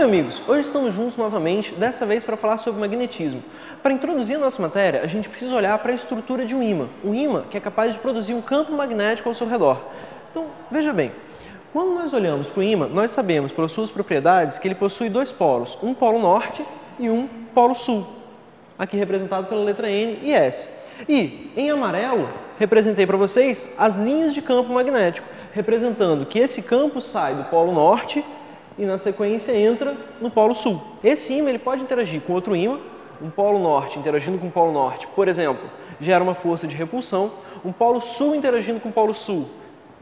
Oi amigos, hoje estamos juntos novamente, dessa vez para falar sobre magnetismo. Para introduzir a nossa matéria, a gente precisa olhar para a estrutura de um ímã. Um ímã que é capaz de produzir um campo magnético ao seu redor. Então, veja bem, quando nós olhamos para o ímã, nós sabemos pelas suas propriedades que ele possui dois polos, um polo norte e um polo sul, aqui representado pela letra N e S. E, em amarelo, representei para vocês as linhas de campo magnético, representando que esse campo sai do polo norte e na sequência entra no polo sul. Esse ímã ele pode interagir com outro ímã, um polo norte interagindo com o polo norte, por exemplo, gera uma força de repulsão, um polo sul interagindo com o polo sul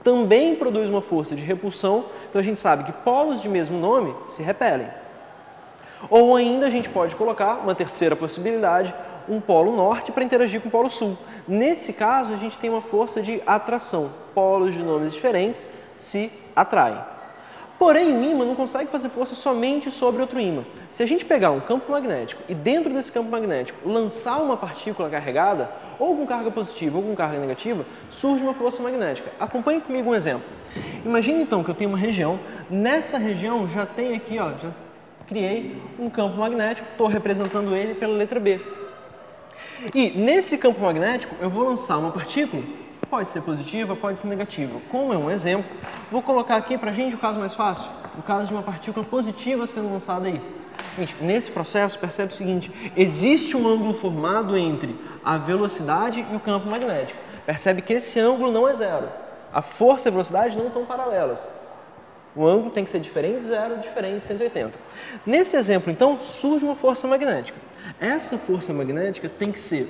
também produz uma força de repulsão, então a gente sabe que polos de mesmo nome se repelem. Ou ainda a gente pode colocar uma terceira possibilidade, um polo norte para interagir com o polo sul. Nesse caso a gente tem uma força de atração, polos de nomes diferentes se atraem. Porém, o ímã não consegue fazer força somente sobre outro ímã. Se a gente pegar um campo magnético e dentro desse campo magnético lançar uma partícula carregada, ou com carga positiva ou com carga negativa, surge uma força magnética. Acompanhe comigo um exemplo. Imagine então que eu tenho uma região, nessa região já tem aqui, já criei um campo magnético, estou representando ele pela letra B. E nesse campo magnético eu vou lançar uma partícula, pode ser positiva, pode ser negativa. Como é um exemplo, vou colocar aqui para a gente o caso mais fácil, o caso de uma partícula positiva sendo lançada aí. Gente, nesse processo, percebe o seguinte, existe um ângulo formado entre a velocidade e o campo magnético. Percebe que esse ângulo não é zero. A força e a velocidade não estão paralelas. O ângulo tem que ser diferente de zero, diferente de 180. Nesse exemplo, então, surge uma força magnética. Essa força magnética tem que ser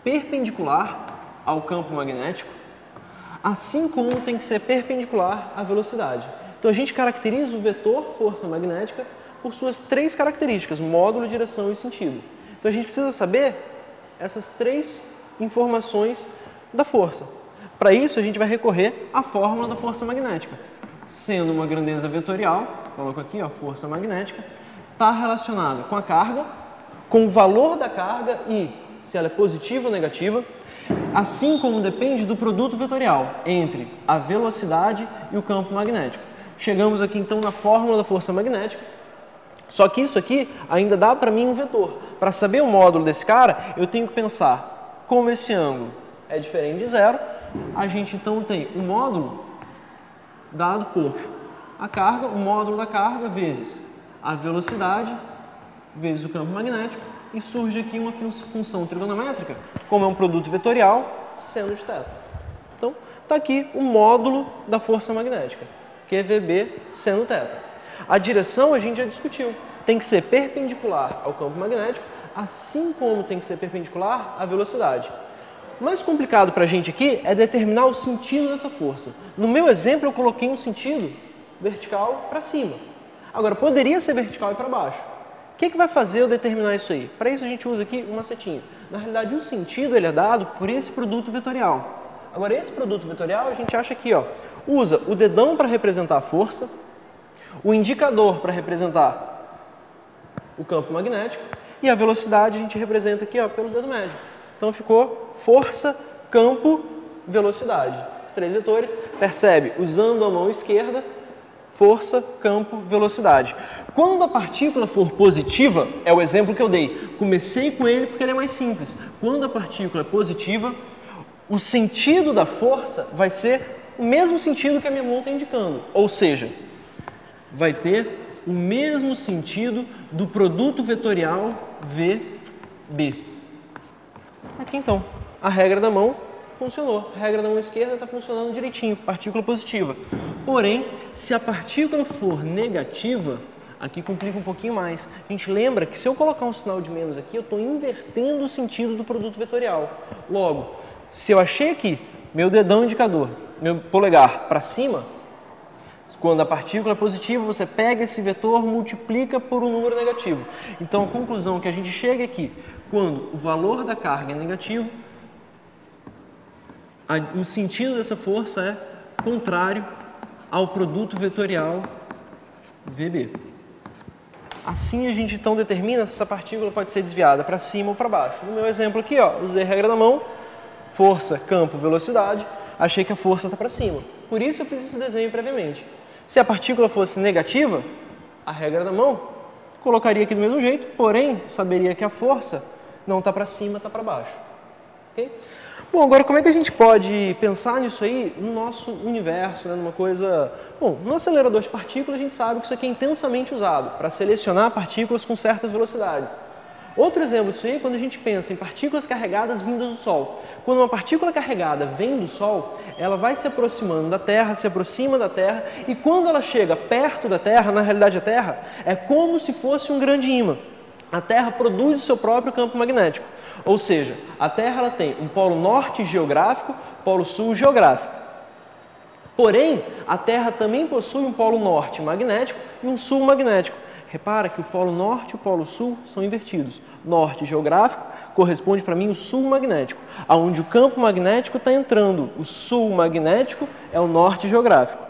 perpendicular ao campo magnético, assim como tem que ser perpendicular à velocidade. Então a gente caracteriza o vetor força magnética por suas três características, módulo, direção e sentido. Então a gente precisa saber essas três informações da força. Para isso a gente vai recorrer à fórmula da força magnética. Sendo uma grandeza vetorial, coloco aqui, força magnética, está relacionada com a carga, com o valor da carga e se ela é positiva ou negativa, assim como depende do produto vetorial entre a velocidade e o campo magnético. Chegamos aqui então na fórmula da força magnética, só que isso aqui ainda dá para mim um vetor. Para saber o módulo desse cara, eu tenho que pensar como esse ângulo é diferente de zero, a gente então tem o módulo dado por a carga, o módulo da carga vezes a velocidade vezes o campo magnético, e surge aqui uma função trigonométrica, como é um produto vetorial, seno de θ. Então, está aqui o módulo da força magnética, que é VB seno θ. A direção a gente já discutiu, tem que ser perpendicular ao campo magnético, assim como tem que ser perpendicular à velocidade. O mais complicado para a gente aqui é determinar o sentido dessa força. No meu exemplo, eu coloquei um sentido vertical para cima. Agora, poderia ser vertical e para baixo. O que vai fazer eu determinar isso aí? Para isso a gente usa aqui uma setinha. Na realidade, o sentido ele é dado por esse produto vetorial. Agora, esse produto vetorial a gente acha aqui, usa o dedão para representar a força, o indicador para representar o campo magnético e a velocidade a gente representa aqui pelo dedo médio. Então ficou força, campo, velocidade. Os três vetores, percebe, usando a mão esquerda, força, campo, velocidade. Quando a partícula for positiva, é o exemplo que eu dei. Comecei com ele porque ele é mais simples. Quando a partícula é positiva, o sentido da força vai ser o mesmo sentido que a minha mão está indicando. Ou seja, vai ter o mesmo sentido do produto vetorial VB. Aqui então, a regra da mão funcionou. A regra da mão esquerda está funcionando direitinho, partícula positiva. Porém, se a partícula for negativa, aqui complica um pouquinho mais. A gente lembra que se eu colocar um sinal de menos aqui, eu estou invertendo o sentido do produto vetorial. Logo, se eu achei aqui meu dedão indicador, meu polegar para cima, quando a partícula é positiva, você pega esse vetor, multiplica por um número negativo. Então, a conclusão que a gente chega aqui, quando o valor da carga é negativo, o sentido dessa força é contrário ao produto vetorial VB. Assim a gente então determina se essa partícula pode ser desviada para cima ou para baixo. No meu exemplo aqui, usei a regra da mão, força, campo, velocidade, achei que a força está para cima. Por isso eu fiz esse desenho previamente. Se a partícula fosse negativa, a regra da mão, colocaria aqui do mesmo jeito, porém, saberia que a força não está para cima, está para baixo. Okay? Bom, agora como é que a gente pode pensar nisso aí no nosso universo, né, numa coisa... Bom, no acelerador de partículas a gente sabe que isso aqui é intensamente usado para selecionar partículas com certas velocidades. Outro exemplo disso aí é quando a gente pensa em partículas carregadas vindas do Sol. Quando uma partícula carregada vem do Sol, ela vai se aproximando da Terra, se aproxima da Terra, e quando ela chega perto da Terra, na realidade a Terra é como se fosse um grande ímã. A Terra produz o seu próprio campo magnético. Ou seja, a Terra ela tem um polo norte geográfico, polo sul geográfico. Porém, a Terra também possui um polo norte magnético e um sul magnético. Repara que o polo norte e o polo sul são invertidos. Norte geográfico corresponde para mim o sul magnético, aonde o campo magnético está entrando. O sul magnético é o norte geográfico.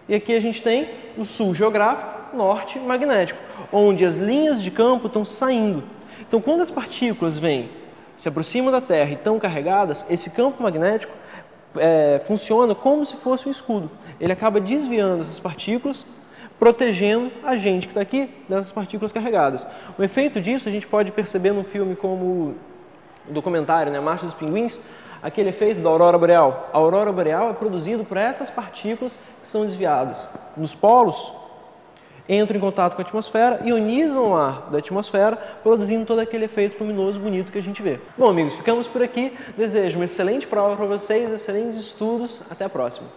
E aqui a gente tem o sul geográfico, norte magnético, onde as linhas de campo estão saindo. Então, quando as partículas vêm, se aproximam da Terra e estão carregadas, esse campo magnético funciona como se fosse um escudo. Ele acaba desviando essas partículas, protegendo a gente que está aqui dessas partículas carregadas. O efeito disso a gente pode perceber num filme como o documentário, né, Marcha dos Pinguins, aquele efeito da aurora boreal. A aurora boreal é produzido por essas partículas que são desviadas. Nos polos, entram em contato com a atmosfera, ionizam o ar da atmosfera, produzindo todo aquele efeito luminoso bonito que a gente vê. Bom, amigos, ficamos por aqui. Desejo uma excelente prova para vocês, excelentes estudos. Até a próxima.